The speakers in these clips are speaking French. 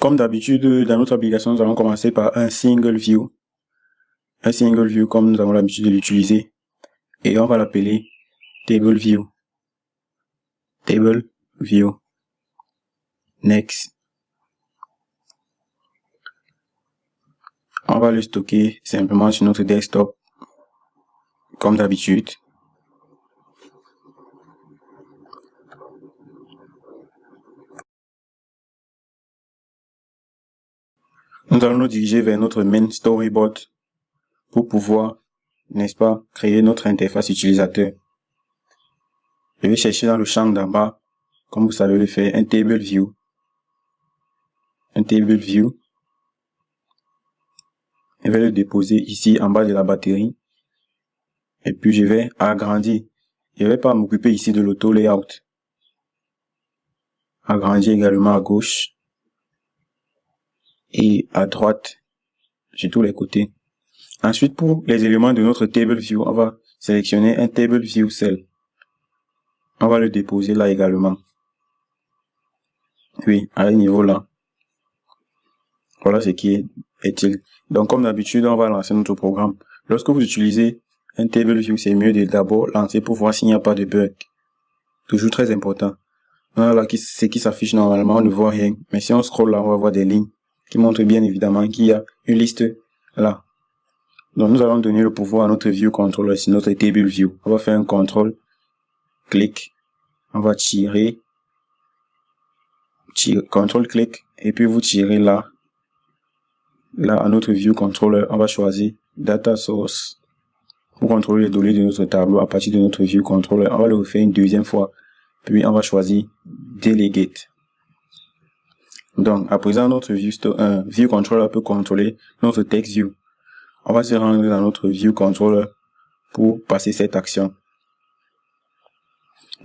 Comme d'habitude, dans notre application, nous allons commencer par un single view. Un single view comme nous avons l'habitude de l'utiliser. Et on va l'appeler table view. Table view. Next. On va le stocker simplement sur notre desktop. Comme d'habitude. Nous allons nous diriger vers notre main storyboard pour pouvoir, n'est-ce pas, créer notre interface utilisateur. Je vais chercher dans le champ d'en bas, comme vous savez le faire, un table view. Un table view. Je vais le déposer ici en bas de la batterie. Et puis je vais agrandir. Je ne vais pas m'occuper ici de l'auto layout. Agrandir également à gauche. Et à droite. Sur tous les côtés. Ensuite, pour les éléments de notre table view, on va sélectionner un table view cell. On va le déposer là également. Oui, à ce niveau là. Voilà ce qui est utile. Donc, comme d'habitude, on va lancer notre programme. Lorsque vous utilisez un table view, c'est mieux de d'abord lancer pour voir s'il n'y a pas de bug. Toujours très important. Voilà ce qui s'affiche normalement, on ne voit rien. Mais si on scrolle là, on va voir des lignes qui montrent bien évidemment qu'il y a une liste là. Donc, nous allons donner le pouvoir à notre view controller, c'est notre table view. On va faire un contrôle, clic, on va tirer, contrôle, clic, et puis vous tirez là. Là, à notre view controller, on va choisir data source pour contrôler les données de notre tableau à partir de notre view controller. On va le refaire une deuxième fois, puis on va choisir delegate. Donc, à présent, notre view controller peut contrôler notre text view. On va se rendre dans notre view controller pour passer cette action.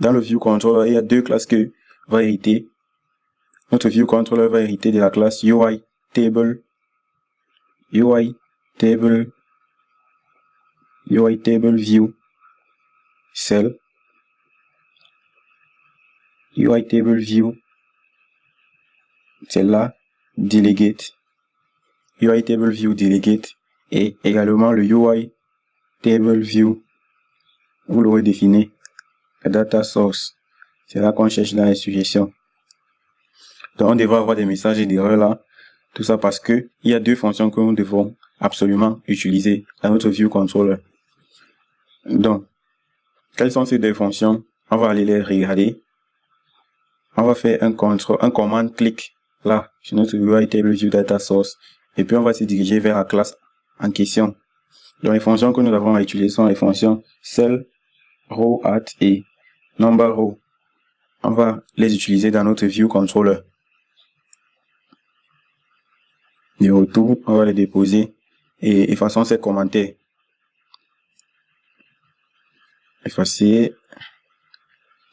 Dans le view controller, il y a deux classes que va hériter. Notre view controller va hériter de la classe UI table view cell, UI table view, celle-là, delegate, UI table view delegate, et également le UI table view, vous l'aurez défini, data source, c'est là qu'on cherche dans les suggestions. Donc on devrait avoir des messages d'erreur là, tout ça parce que il y a deux fonctions que nous devons absolument utiliser dans notre view controller. Donc, quelles sont ces deux fonctions? On va aller les regarder. On va faire un command clic là sur notre UI table view data source et puis on va se diriger vers la classe en question. Donc les fonctions que nous avons à utiliser sont les fonctions cell, row at et number row. On va les utiliser dans notre view controller. De retour, on va les déposer et effaçons ces commentaires. Effacer.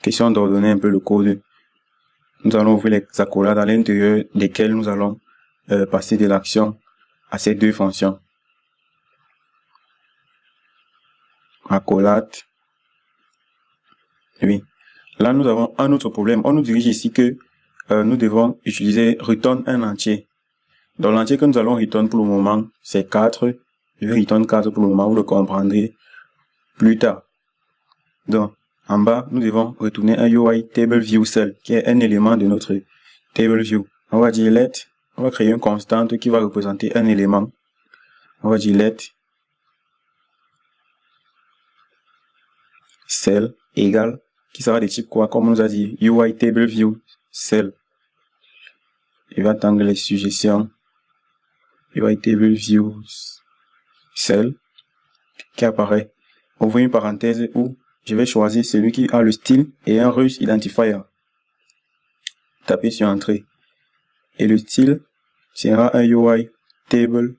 Question d'ordonner un peu le code. Nous allons ouvrir les accolades à l'intérieur desquelles nous allons passer de l'action à ces deux fonctions. Accolade. Oui. Là, nous avons un autre problème. On nous dirige ici que nous devons utiliser return un entier. Donc, l'entier que nous allons return pour le moment, c'est 4. Je vais return 4 pour le moment, vous le comprendrez plus tard. Donc, en bas, nous devons retourner un UI table view cell, qui est un élément de notre table view. On va dire let, on va créer une constante qui va représenter un élément. On va dire let cell égale, qui sera de type quoi, comme on nous a dit, UI table view cell. Il va attendre les suggestions. UI table view cell, qui apparaît. Ouvrir une parenthèse où je vais choisir celui qui a le style et un reuse identifier. Tapez sur entrée. Et le style sera un UI table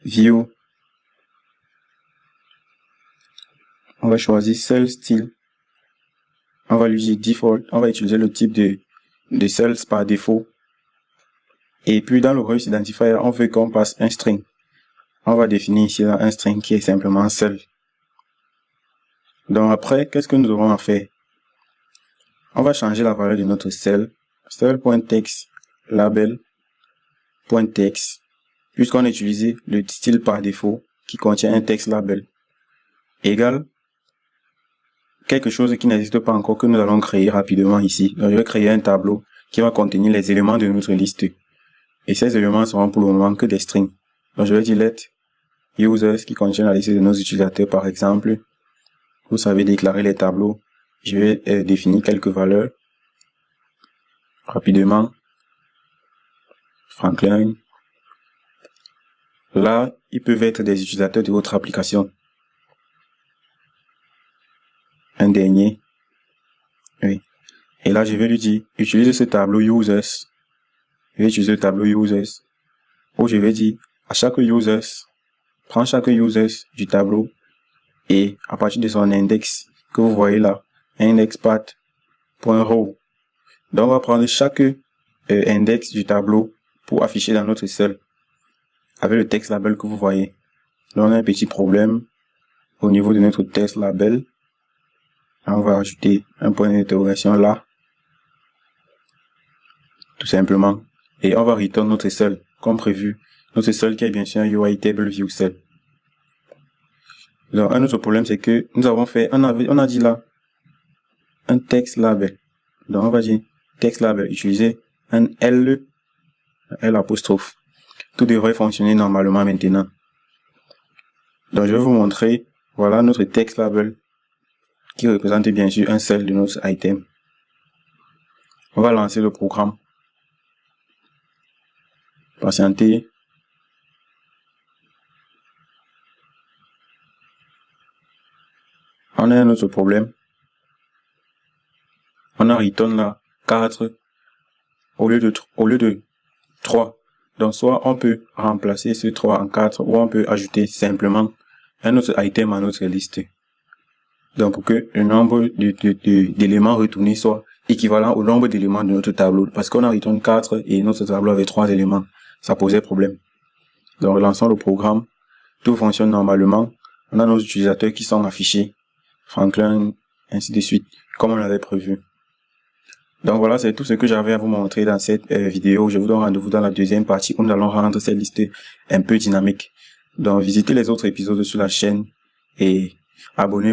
view. On va choisir cell style. On va lui dire default. On va utiliser le type de cells par défaut. Et puis dans le reuse identifier, on veut qu'on passe un string. On va définir ici un string qui est simplement cell. Donc après, qu'est-ce que nous aurons à faire? On va changer la valeur de notre cell. Cell.text label.text, puisqu'on a utilisé le style par défaut qui contient un text label, égale quelque chose qui n'existe pas encore, que nous allons créer rapidement ici. Donc, je vais créer un tableau qui va contenir les éléments de notre liste. Et ces éléments seront pour le moment que des strings. Donc, je vais dire let users qui contient la liste de nos utilisateurs, par exemple. Vous savez déclarer les tableaux. Je vais définir quelques valeurs. Rapidement. Franklin. Là, ils peuvent être des utilisateurs de votre application. Un dernier. Oui. Et là, je vais lui dire, utilise ce tableau users. Je vais utiliser le tableau users. Où je vais dire, à chaque users, prends chaque users du tableau et à partir de son index que vous voyez là, indexpath.row. Donc, on va prendre chaque index du tableau pour afficher dans notre cell avec le text label que vous voyez. Là, on a un petit problème au niveau de notre text label. Là, on va ajouter un point d'interrogation là, tout simplement, et on va return notre cell comme prévu. Notre cell qui est bien sûr un UI table view cell. Alors, un autre problème, c'est que nous avons fait, on a dit là, un text label. Donc, on va dire text label, utiliser un L apostrophe. Tout devrait fonctionner normalement maintenant. Donc, je vais vous montrer, voilà notre text label qui représente bien sûr un cell de notre item. On va lancer le programme. Patienter. On a un autre problème. On a return là 4 au lieu de 3. Donc soit on peut remplacer ce 3 en 4 ou on peut ajouter simplement un autre item à notre liste. Donc pour que le nombre d'éléments retournés soit équivalent au nombre d'éléments de notre tableau. Parce qu'on a return 4 et notre tableau avait 3 éléments. Ça posait problème. Donc lançons le programme. Tout fonctionne normalement. On a nos utilisateurs qui sont affichés. Franklin, ainsi de suite, comme on l'avait prévu. Donc voilà, c'est tout ce que j'avais à vous montrer dans cette vidéo. Je vous donne rendez-vous dans la deuxième partie où nous allons rendre cette liste un peu dynamique. Donc visitez les autres épisodes sur la chaîne et abonnez-vous.